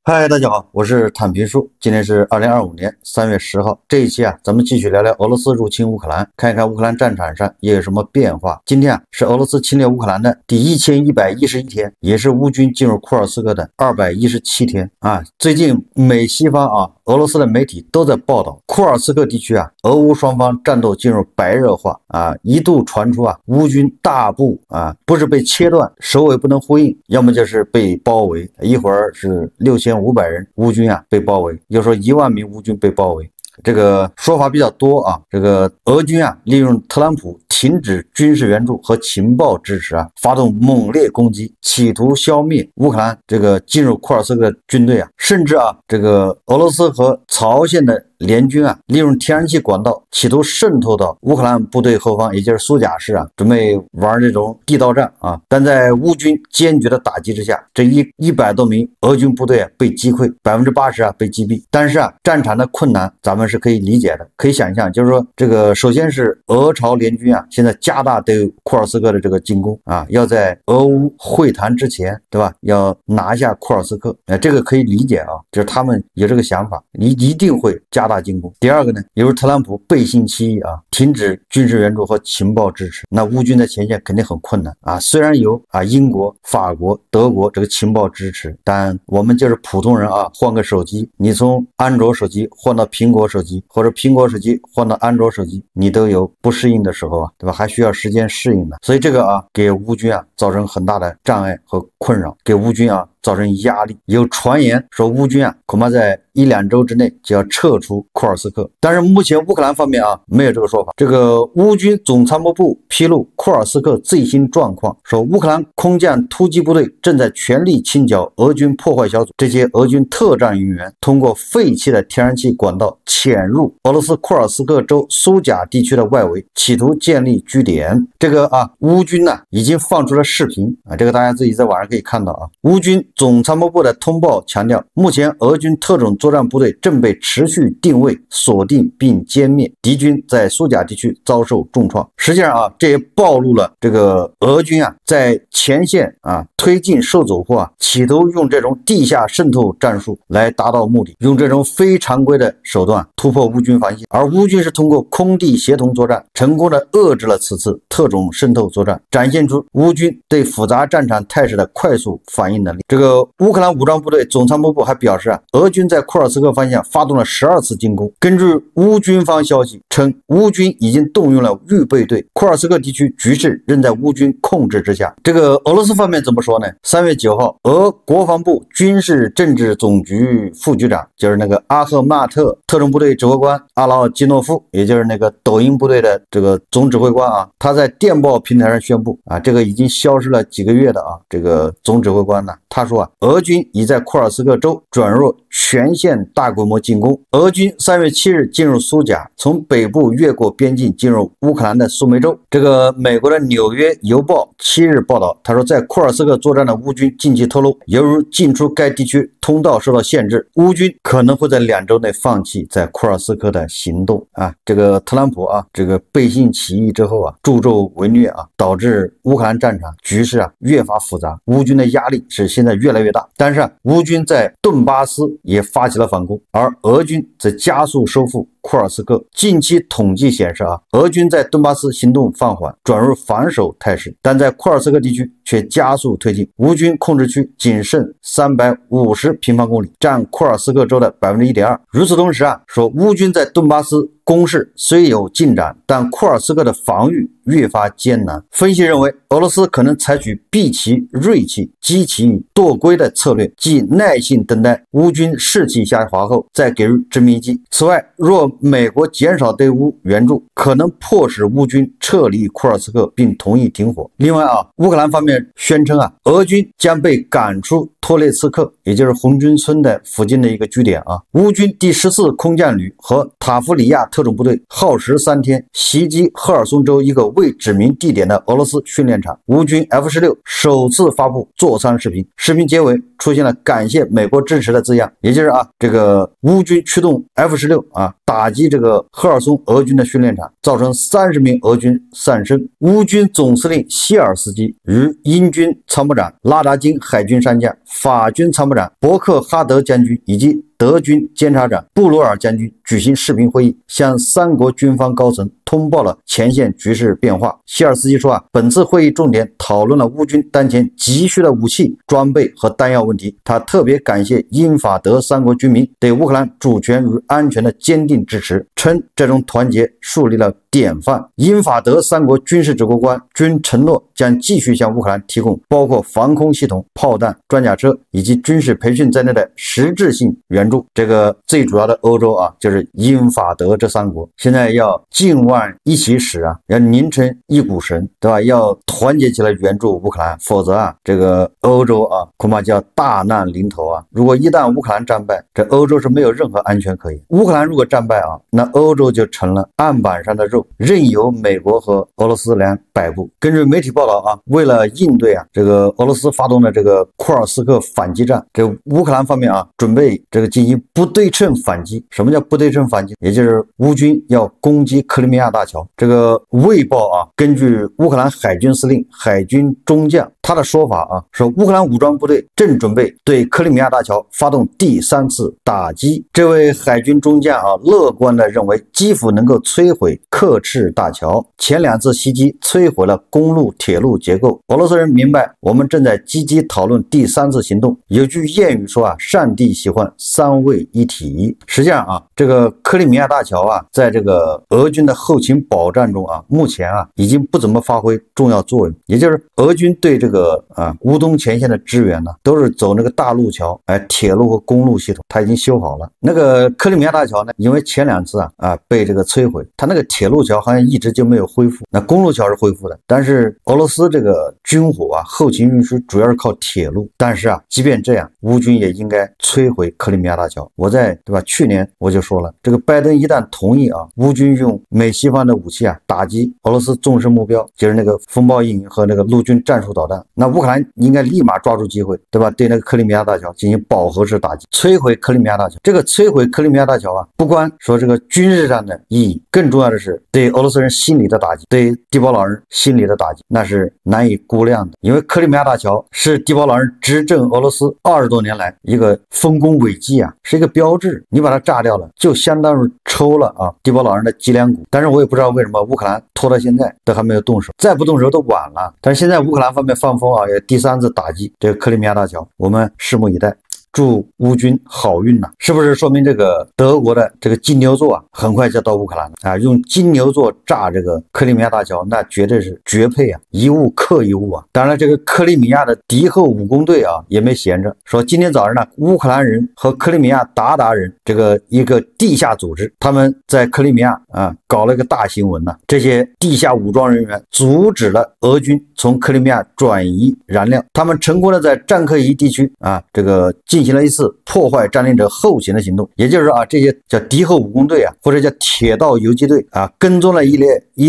嗨，大家好，我是坦平叔。今天是2025年3月10号。这一期咱们继续聊聊俄罗斯入侵乌克兰，看一看乌克兰战场上又有什么变化。今天是俄罗斯侵略乌克兰的第1111天，也是乌军进入库尔斯克的217天最近美西方俄罗斯的媒体都在报道库尔斯克地区俄乌双方战斗进入白热化一度传出乌军大部不是被切断，首尾不能呼应，要么就是被包围，一会儿是6500人乌军被包围，又说1万名乌军被包围。这个说法比较多这个俄军利用特朗普停止军事援助和情报支持发动猛烈攻击，企图消灭乌克兰这个进入库尔斯克的军队甚至这个俄罗斯和朝鲜的联军利用天然气管道企图渗透到乌克兰部队后方，也就是苏贾市准备玩这种地道战但在乌军坚决的打击之下，这100多名俄军部队被击溃，80%被击毙。但是战场的困难咱们是可以理解的，可以想象，就是说这个首先是俄朝联军现在加大对库尔斯克的这个进攻要在俄乌会谈之前，对吧？要拿下库尔斯克，这个可以理解就是他们有这个想法，一定会加大进攻。第二个呢，也就是特朗普背信弃义停止军事援助和情报支持，那乌军的前线肯定很困难虽然有英国、法国、德国这个情报支持，但我们就是普通人换个手机，你从安卓手机换到苹果手机，或者苹果手机换到安卓手机，你都有不适应的时候对吧？还需要时间适应的，所以这个给乌军造成很大的障碍和困扰，给乌军造成压力。有传言说乌军恐怕在1-2周之内就要撤出库尔斯克，但是目前乌克兰方面没有这个说法。这个乌军总参谋部披露库尔斯克最新状况，说乌克兰空降突击部队正在全力清剿俄军破坏小组，这些俄军特战人员通过废弃的天然气管道潜入俄罗斯库尔斯克州苏贾地区的外围，企图建立据点。这个乌军已经放出了视频这个大家自己在网上可以看到乌军总参谋部的通报强调，目前俄军特种作战部队正被持续定位、锁定并歼灭，敌军在苏贾地区遭受重创。实际上这也暴露了这个俄军在前线推进受阻后企图用这种地下渗透战术来达到目的，用这种非常规的手段突破乌军防线，而乌军是通过空地协同作战，成功的遏制了此次特种渗透作战，展现出乌军对复杂战场态势的快速反应能力。这个乌克兰武装部队总参谋部还表示俄军在库尔斯克方向发动了12次进攻。根据乌军方消息称，乌军已经动用了预备队，库尔斯克地区局势仍在乌军控制之下。这个俄罗斯方面怎么说呢？3月9号，俄国防部军事政治总局副局长，就是那个阿赫马特特种部队指挥官阿劳基诺夫，也就是那个抖音部队的这个总指挥官他在电报平台上宣布这个已经消失了几个月的这个总指挥官呢，他说俄军已在库尔斯克州转入全线大规模进攻。俄军3月7日进入苏贾，从北部越过边境进入乌克兰的苏梅州。这个美国的纽约邮报7日报道，他说在库尔斯克作战的乌军近期透露，由于进出该地区通道受到限制，乌军可能会在2周内放弃在库尔斯克的行动这个特朗普这个背信弃义之后助纣为虐导致乌克兰战场局势越发复杂，乌军的压力是现在越来越大。但是乌军在顿巴斯也发起了反攻，而俄军则加速收复库尔斯克。近期统计显示俄军在顿巴斯行动放缓，转入防守态势，但在库尔斯克地区却加速推进。乌军控制区仅剩350平方公里，占库尔斯克州的 1.2%。与此同时说乌军在顿巴斯攻势虽有进展，但库尔斯克的防御越发艰难。分析认为，俄罗斯可能采取避其锐气、击其惰归的策略，即耐心等待乌军士气下滑后再给予致命一击。此外，若美国减少对乌援助，可能迫使乌军撤离库尔斯克并同意停火。另外乌克兰方面宣称俄军将被赶出托列茨克，也就是红军村的附近的一个据点乌军第14空降旅和塔夫里亚特种部队耗时3天袭击赫尔松州一个未指明地点的俄罗斯训练场。乌军 F-16 首次发布座舱视频，视频结尾出现了感谢美国支持的字样，也就是这个乌军驱动 F-16打击这个赫尔松俄军的训练场，造成30名俄军丧生。乌军总司令希尔斯基与英军参谋长拉达金海军上将、法军参谋长部长伯克哈德将军以及德军监察长布鲁尔将军举行视频会议，向三国军方高层通报了前线局势变化。希尔斯基说本次会议重点讨论了乌军当前急需的武器、装备和弹药问题。他特别感谢英法德三国军民对乌克兰主权与安全的坚定支持，称这种团结树立了典范。英法德三国军事指挥官均承诺将继续向乌克兰提供包括防空系统、炮弹、装甲车以及军事培训在内的实质性援助。这个最主要的欧洲就是英法德这三国现在要劲腕一起使要拧成一股绳，对吧？要团结起来援助乌克兰，否则这个欧洲恐怕叫大难临头如果一旦乌克兰战败，这欧洲是没有任何安全可言。乌克兰如果战败那欧洲就成了案板上的肉，任由美国和俄罗斯俩摆布。根据媒体报道为了应对这个俄罗斯发动的这个库尔斯克反击战，这乌克兰方面准备这个进行不对称反击。什么叫不对称反击？也就是乌军要攻击克里米亚大桥。这个卫报根据乌克兰海军司令、海军中将他的说法说乌克兰武装部队正准备对克里米亚大桥发动第3次打击。这位海军中将乐观地认为基辅能够摧毁克赤大桥，前2次袭击摧毁了公路铁路结构。俄罗斯人明白我们正在积极讨论第3次行动。有句谚语说上帝喜欢3位一体。实际上这个克里米亚大桥在这个俄军的后勤保障中目前已经不怎么发挥重要作用。也就是俄军对这个乌东前线的支援都是走那个大路桥，铁路和公路系统它已经修好了。那个克里米亚大桥呢，因为前2次被这个摧毁，它那个铁路桥好像一直就没有恢复，那公路桥是恢复的，但是俄罗斯这个军火后勤运输主要是靠铁路。但是即便这样，乌军也应该摧毁克里米亚大桥。我在去年我就说了，这个拜登一旦同意乌军用美西方的武器打击俄罗斯重视目标，就是那个风暴鹰和那个陆军战术导弹，那乌克兰应该立马抓住机会，对吧？对那个克里米亚大桥进行饱和式打击，摧毁克里米亚大桥。这个摧毁克里米亚大桥不光说这个军事上的意义，更重要的是对俄罗斯人心理的打击，对地保老人心理的打击，那是难以估量的。因为克里米亚大桥是地保老人执政俄罗斯20多年来一个丰功伟绩是一个标志。你把它炸掉了，就相当于抽了地保老人的脊梁骨。但是我也不知道为什么乌克兰拖到现在都还没有动手，再不动手都晚了。但是现在乌克兰方面放风也第3次打击这个克里米亚大桥，我们拭目以待。祝乌军好运是不是说明这个德国的这个金牛座很快就到乌克兰了用金牛座炸这个克里米亚大桥，那绝对是绝配一物克一物当然这个克里米亚的敌后武工队也没闲着，说今天早上乌克兰人和克里米亚鞑靼人这个一个地下组织，他们在克里米亚搞了一个大新闻这些地下武装人员阻止了俄军从克里米亚转移燃料，他们成功的在战克伊地区这个进行了一次破坏占领者后勤的行动。也就是说这些叫敌后武工队或者叫铁道游击队跟踪了一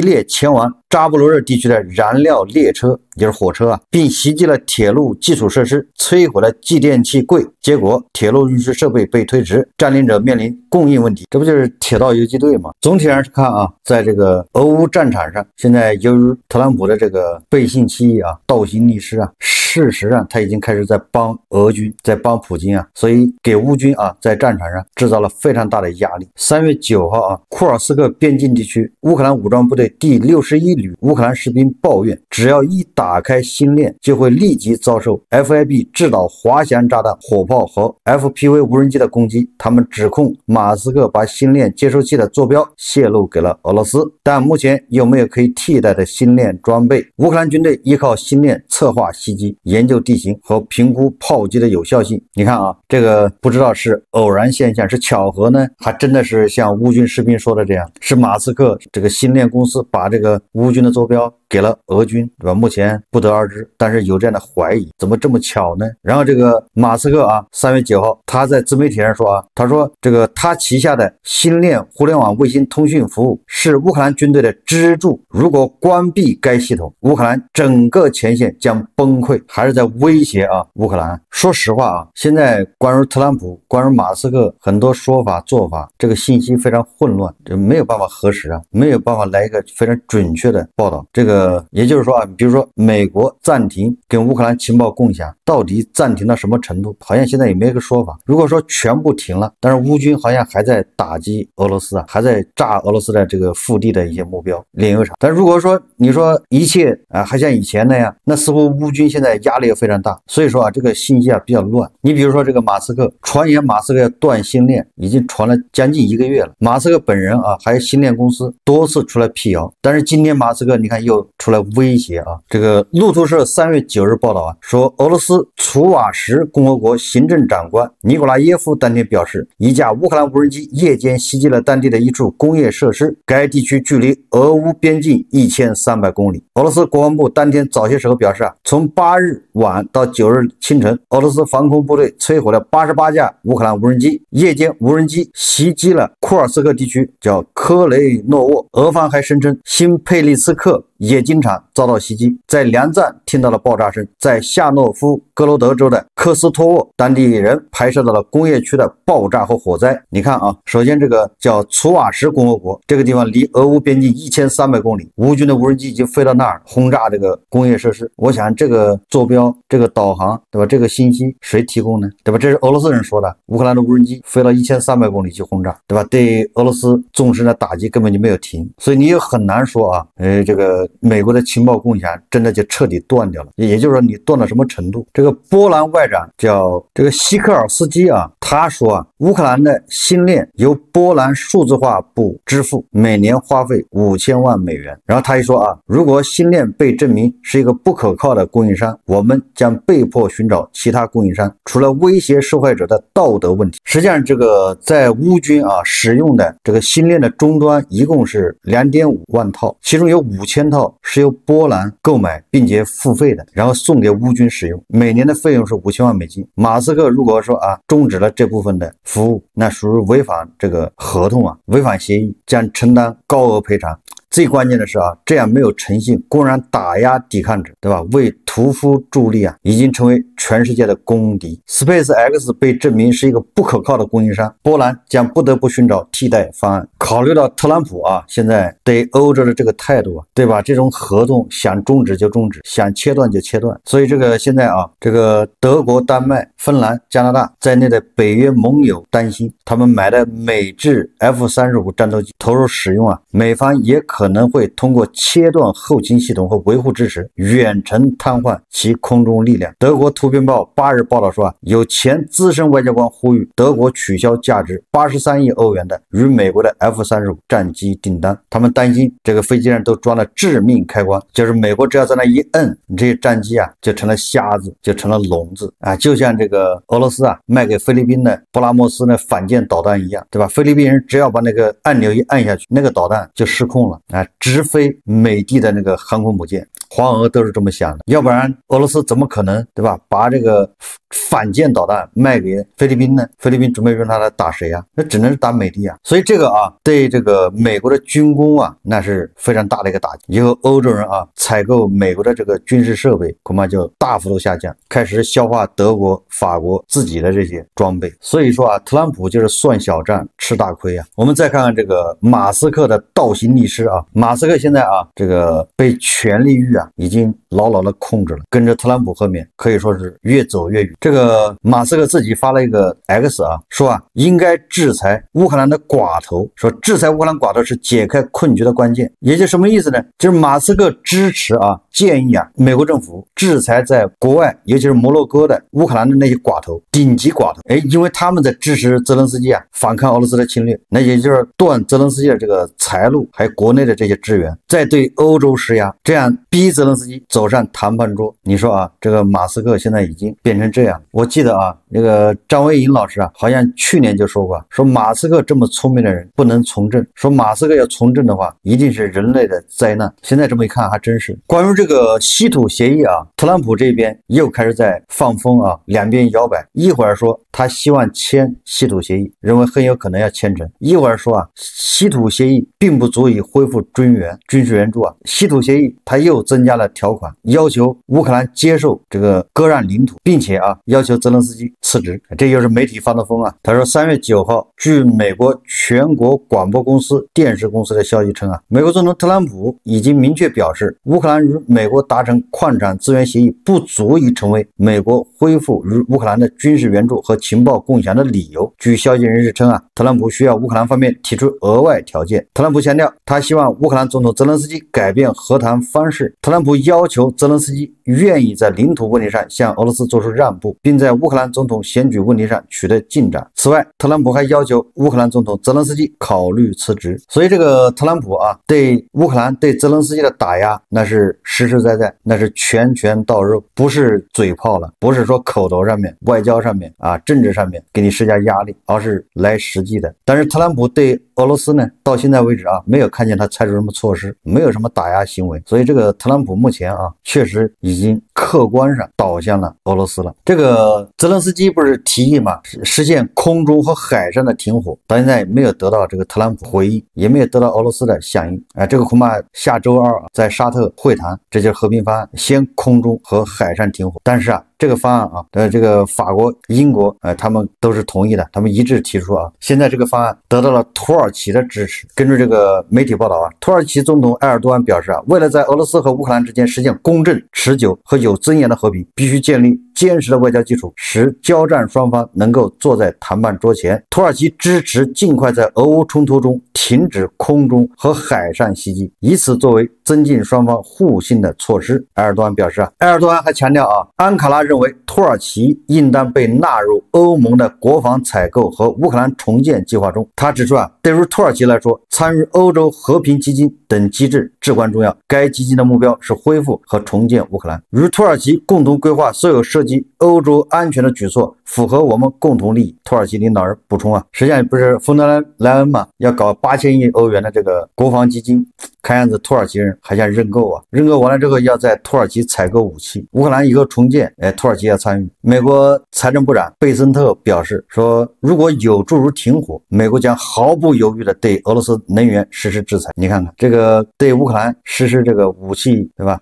列前往扎波罗热地区的燃料列车，也就是火车并袭击了铁路基础设施，摧毁了继电器柜，结果铁路运输设备被推迟，占领者面临供应问题。这不就是铁道游击队吗？总体上看在这个俄乌战场上，现在由于特朗普的这个背信弃义倒行逆施事实上他已经开始在帮俄军，在帮普京所以给乌军在战场上制造了非常大的压力。3月9号库尔斯克边境地区，乌克兰武装部队第61旅乌克兰士兵抱怨，只要一打开新链，就会立即遭受 FIB 制导滑翔炸弹、火炮和 FPV 无人机的攻击。他们指控马斯克把新链接收器的坐标泄露给了俄罗斯，但目前又没有可以替代的新链装备。乌克兰军队依靠新链策划袭击，研究地形和评估炮击的有效性。你看这个不知道是偶然现象，是巧合呢，还真的是像乌军士兵说的这样，是马斯克这个新链公司把这个乌军的坐标给了俄军，对吧？目前不得而知，但是有这样的怀疑，怎么这么巧呢？然后这个马斯克3月9号他在自媒体上说他说这个他旗下的星链互联网卫星通讯服务是乌克兰军队的支柱，如果关闭该系统，乌克兰整个前线将崩溃，还是在威胁乌克兰。说实话现在关于特朗普、关于马斯克很多说法做法，这个信息非常混乱，这没有办法核实没有办法来一个非常准确的报道。这个也就是说啊，比如说美国暂停跟乌克兰情报共享，到底暂停到什么程度？好像现在也没个说法。如果说全部停了，但是乌军好像还在打击俄罗斯啊，还在炸俄罗斯的这个腹地的一些目标炼油厂。但如果说你说一切啊还像以前那样，那似乎乌军现在压力也非常大。所以说啊，这个信息啊比较乱。你比如说这个马斯克，传言马斯克要断星链，已经传了将近1个月了。马斯克本人啊，还有星链公司多次出来辟谣，但是今天马斯克你看又出来威胁啊。这个路透社3月9日报道啊，说俄罗斯楚瓦什共和国行政长官尼古拉耶夫当天表示，一架乌克兰无人机夜间袭击了当地的一处工业设施，该地区距离俄乌边境1300公里。俄罗斯国防部当天早些时候表示啊，从8日晚到9日清晨，俄罗斯防空部队摧毁了88架乌克兰无人机，夜间无人机袭击了库尔斯克地区叫科雷诺沃。俄方还声称新佩利斯克冶金厂遭到袭击，在粮站听到了爆炸声。在夏诺夫哥罗德州的科斯托沃，当地人拍摄到了工业区的爆炸和火灾。你看啊，首先这个叫楚瓦什共和国，这个地方离俄乌边境1300公里，乌军的无人机已经飞到那儿轰炸这个工业设施。我想这个坐标、这个导航，对吧？这个信息谁提供呢？对吧？这是俄罗斯人说的，乌克兰的无人机飞到1300公里去轰炸，对吧？对俄罗斯纵深的打击根本就没有停，所以你也很难说啊，这个美国的情报共享真的就彻底断掉了，也就是说你断到什么程度？这个波兰外长叫这个希克尔斯基啊，他说啊，乌克兰的星链由波兰数字化部支付，每年花费5000万美元。然后他一说啊，如果星链被证明是一个不可靠的供应商，我们将被迫寻找其他供应商，除了威胁受害者的道德问题。实际上这个在乌军啊使用的这个星链的终端一共是2.5万套，其中有5000套是由波兰购买并且付费的，然后送给乌军使用，每年的费用是5000万美金。马斯克如果说啊终止了这部分的服务，那属于违反这个合同啊，违反协议，将承担高额赔偿。最关键的是啊，这样没有诚信，公然打压抵抗者，对吧？为屠夫助力啊，已经成为全世界的公敌。SpaceX 被证明是一个不可靠的供应商，波兰将不得不寻找替代方案。考虑到特朗普啊，现在对欧洲的这个态度啊，对吧？这种合同想终止就终止，想切断就切断。所以这个现在啊，这个德国、丹麦、芬兰、加拿大在内的北约盟友担心，他们买的美制 F-35战斗机投入使用啊，美方也可能会通过切断后勤系统和维护支持，远程瘫痪其空中力量。德国图片报8日报道说啊，有前资深外交官呼吁德国取消价值83亿欧元的与美国的 F-35战机订单。他们担心这个飞机上都装了致命开关，就是美国只要在那一摁，这些战机啊就成了瞎子，就成了聋子啊，就像这个俄罗斯啊卖给菲律宾的布拉莫斯的反舰导弹一样，对吧？菲律宾人只要把那个按钮一按下去，那个导弹就失控了啊，直飞美帝的那个航空母舰。黄俄都是这么想的，要不然俄罗斯怎么可能，对吧？把这个反舰导弹卖给菲律宾呢？菲律宾准备用它来打谁啊？那只能是打美帝啊。所以这个啊，对这个美国的军工啊，那是非常大的一个打击。以后欧洲人啊，采购美国的这个军事设备恐怕就大幅度下降，开始消化德国、法国自己的这些装备。所以说啊，特朗普就是算小账吃大亏啊。我们再看看这个马斯克的倒行逆施啊，马斯克现在啊，这个被权力欲啊已经牢牢的控制了，跟着特朗普后面可以说是越走越远。这个马斯克自己发了一个 X 啊，说啊应该制裁乌克兰的寡头，说制裁乌克兰寡头是解开困局的关键。也就什么意思呢？就是马斯克支持啊，建议啊美国政府制裁在国外，尤其是摩洛哥的乌克兰的那些寡头，顶级寡头，因为他们在支持泽连斯基啊反抗俄罗斯的侵略，那也就是断泽连斯基的这个财路，还有国内的这些支援，再对欧洲施压，这样逼泽连斯基走上谈判桌。你说啊，这个马斯克现在已经变成这样。我记得啊，那个张维迎老师啊，好像去年就说过，说马斯克这么聪明的人不能从政，说马斯克要从政的话，一定是人类的灾难。现在这么一看，还真是。关于这个稀土协议啊，特朗普这边又开始在放风啊，两边摇摆，一会儿说他希望签稀土协议，认为很有可能要签成；一会儿说啊，稀土协议并不足以恢复军事援助啊，稀土协议他又增加了条款，要求乌克兰接受这个割让领土，并且啊要求泽连斯基辞职。这又是媒体发的疯啊！他说3月9号，据美国全国广播公司、电视公司的消息称啊，美国总统特朗普已经明确表示，乌克兰与美国达成矿产资源协议不足以成为美国恢复与乌克兰的军事援助和情报共享的理由。据消息人士称啊，特朗普需要乌克兰方面提出额外条件。特朗普强调，他希望乌克兰总统泽连斯基改变和谈方式。特朗普要求泽连斯基愿意在领土问题上向俄罗斯做出让步，并在乌克兰总统选举问题上取得进展。此外，特朗普还要求乌克兰总统泽连斯基考虑辞职。所以这个特朗普啊，对乌克兰、对泽连斯基的打压，那是实实在在，那是拳拳到肉，不是嘴炮了，不是说口头上面、外交上面啊、政治上面给你施加压力，而是来实际的。但是特朗普对俄罗斯呢，到现在为止啊，没有看见他采取什么措施，没有什么打压行为。所以这个特朗普目前啊，确实已经客观上倒向了俄罗斯了。这个泽连斯基不是提议嘛，实现空中和海上的停火，到现在没有得到这个特朗普回应，也没有得到俄罗斯的响应。这个恐怕下周2在沙特会谈，这就是和平方案，先空中和海上停火。但是啊，这个方案啊，这个法国、英国他们都是同意的，他们一致提出啊，现在这个方案得到了土耳其的支持。根据这个媒体报道啊，土耳其总统埃尔多安表示啊，为了在俄罗斯和乌克兰之间实现公正、持久和有尊严的和平，必须建立坚实的外交基础，使交战双方能够坐在谈判桌前。土耳其支持尽快在俄乌冲突中停止空中和海上袭击，以此作为增进双方互信的措施。埃尔多安表示啊，埃尔多安还强调啊，安卡拉认为土耳其应当被纳入欧盟的国防采购和乌克兰重建计划中。他指出啊，对于土耳其来说，参与欧洲和平基金等机制至关重要。该基金的目标是恢复和重建乌克兰，与土耳其共同规划所有涉及欧洲安全的举措，符合我们共同利益。土耳其领导人补充啊，实际上不是冯德莱恩嘛，要搞8000亿欧元的这个国防基金，看样子土耳其人还想认购啊，认购完了之后要在土耳其采购武器，乌克兰以后重建，土耳其要参与。美国财政部长贝森特表示说，如果有助于停火，美国将毫不犹豫地对俄罗斯能源实施制裁。你看看这个对乌克兰实施这个武器，对吧？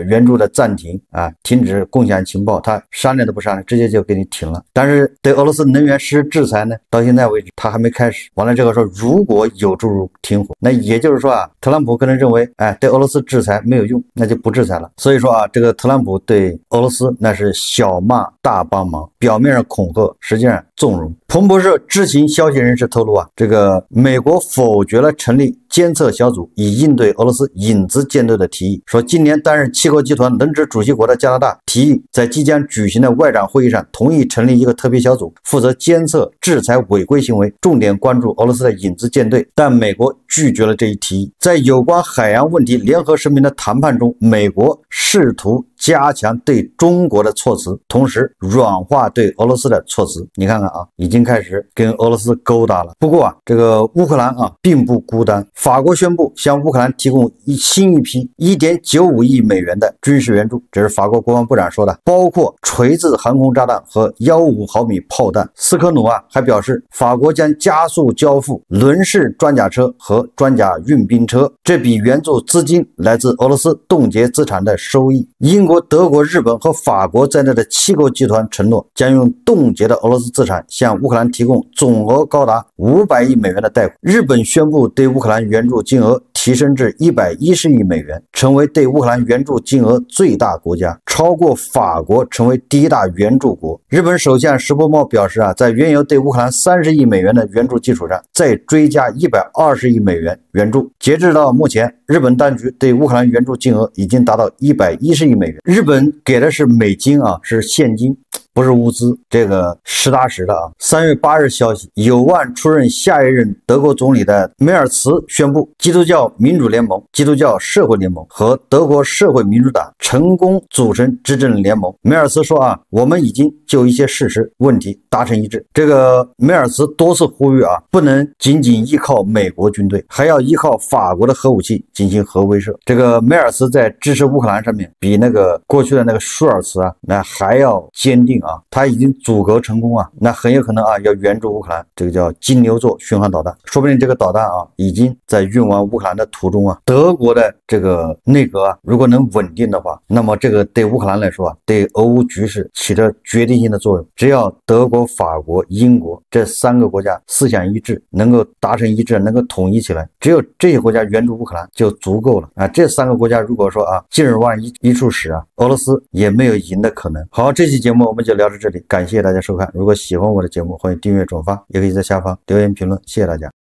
援助的暂停啊，停止共享情报，他商量都不商量，直接就给你停了。但是对俄罗斯能源实施制裁呢，到现在为止他还没开始。完了这个说，如果有助于停火，那也就是说啊，特朗普可能认为，对俄罗斯制裁没有用，那就不制裁了。所以说啊，这个特朗普对俄罗斯那是小骂大帮忙，表面上恐吓，实际上纵容。彭博社知情消息人士透露啊，这个美国否决了成立监测小组以应对俄罗斯影子舰队的提议，说今年担任7国集团轮值主席国的加拿大提议在即将举行的外长会议上同意成立一个特别小组，负责监测制裁违规行为，重点关注俄罗斯的影子舰队，但美国拒绝了这一提议。在有关海洋问题联合声明的谈判中，美国试图加强对中国的措辞，同时软化对俄罗斯的措辞。你看看啊，已经开始跟俄罗斯勾搭了。不过啊，这个乌克兰啊并不孤单，法国宣布向乌克兰提供新一批1.95亿美元的军事援助，这是法国国防部长说的，包括锤子航空炸弹和155毫米炮弹。斯科努啊还表示，法国将加速交付轮式装甲车和装甲运兵车，这笔援助资金来自俄罗斯冻结资产的收益。英国、德国、日本和法国在内的7国集团承诺将用冻结的俄罗斯资产向乌克兰提供总额高达500亿美元的贷款。日本宣布对乌克兰援助金额提升至110亿美元，成为对乌克兰援助金额最大国家，超过法国成为第1大援助国。日本首相石破茂表示啊，在原有对乌克兰30亿美元的援助基础上，再追加120亿美元援助。截至到目前，日本当局对乌克兰援助金额已经达到110亿美元。日本给的是美金啊，是现金，不是物资，这个实打实的啊。3月8日消息，有望出任下一任德国总理的梅尔茨宣布，基督教民主联盟、基督教社会联盟和德国社会民主党成功组成执政联盟。梅尔茨说啊，我们已经就一些事实问题达成一致。这个梅尔茨多次呼吁啊，不能仅仅依靠美国军队，还要依靠法国的核武器进行核威慑。这个梅尔茨在支持乌克兰上面，比那个过去的那个舒尔茨啊，那还要坚定。啊，它已经阻隔成功啊，那很有可能啊要援助乌克兰，这个叫金牛座巡航导弹，说不定这个导弹啊已经在运往乌克兰的途中啊。德国的这个内阁啊，如果能稳定的话，那么这个对乌克兰来说啊，对俄乌局势起着决定性的作用。只要德国、法国、英国这3个国家思想一致，能够达成一致，能够统一起来，只有这些国家援助乌克兰就足够了啊。这3个国家如果说啊近日万一处使啊，俄罗斯也没有赢的可能。好，这期节目我们就聊到这里，感谢大家收看。如果喜欢我的节目，欢迎订阅转发，也可以在下方留言评论，谢谢大家。